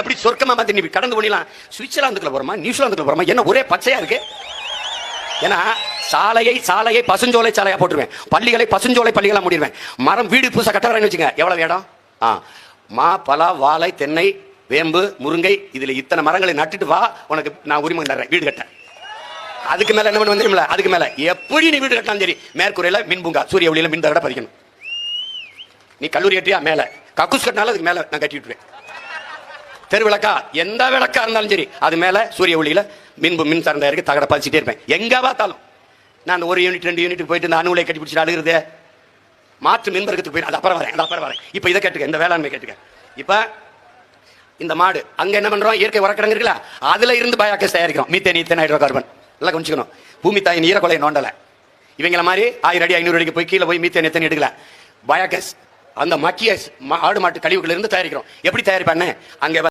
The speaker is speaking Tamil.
எப்படி சொர்க்கமா மாத்தி நீ கடந்து போனீங்களா? சுவிட்சர்லாந்துக்குள்ள போறோமா, நியூசிலாந்துக்குள்ள போறோமா? என்ன ஒரே பச்சையா இருக்கு? ஏன்னா சாலையை பசுஞ்சோலை சாலையா போட்டுருவேன், பள்ளிகளை பசுஞ்சோலை பள்ளிகளா முடிடுவேன். மரம் வீடு புதுசா கட்டறேன்னு வச்சுங்க, எவ்வளவு இடம்? மா, பலா, வாழை, தென்னை, வேம்பு, முருங்கை, இதுல இத்தனை மரங்களை நட்டுட்டு வா, உனக்கு நான் உரிமை தர்றேன் வீடு கட்ட. அதுக்கு மேல என்ன பண்ண வந்துருமில்ல? அதுக்கு மேல எப்படி நீ வீடு கட்டலாம் சரி, மேற்கூரையில மின் பூங்கா, சூரிய ஒளியில மின் தகட பதிக்கணும். நீ கல்லூரி கட்டியா மேல, கக்கூஸ் கட்டினாலும் அதுக்கு மேல நான் கட்டி விட்டுருவேன். தெருவிளக்கா, எந்த விளக்கா இருந்தாலும் சரி, அது மேல சூரிய ஒளியில மின் சார்ந்த இருக்கு தகட பதிச்சுட்டே இருப்பேன். எங்க பார்த்தாலும் நான் ஒரு யூனிட் 2 யூனிட் போயிட்டு இந்த அணுலை கட்டி பிடிச்சிட்டு அழுகுறது, மாற்று மின்பறத்துக்கு போயிட்டு அது அப்புறம் வரேன். இப்ப இதை கேட்டுக்க, இந்த வேளாண்மை கேட்டுக்க. இப்ப இந்த மாடு அங்க என்ன பண்றோம்? இயற்கை உரக்கிடங்கு இருக்குல்ல, அதுல இருந்து பயோகேஸ் தயாரிக்கிறோம். மீத்தேன், ஹைட்ரோ கார்பன் எல்லாம் கொஞ்சிக்கணும். பூமி தாயின் ஈரக்கொலை நோண்டல. இவங்கள மாதிரி 1000 அடி 500 அடிக்கு போய் கீழே போய் மீத்தேன் எடுக்கல. பயோகேஸ் அந்த மக்கிய ஆடு மாட்டு கழிவுகள் இருந்து தயாரிக்கிறோம். எப்படி தயாரிப்பான்னு அங்க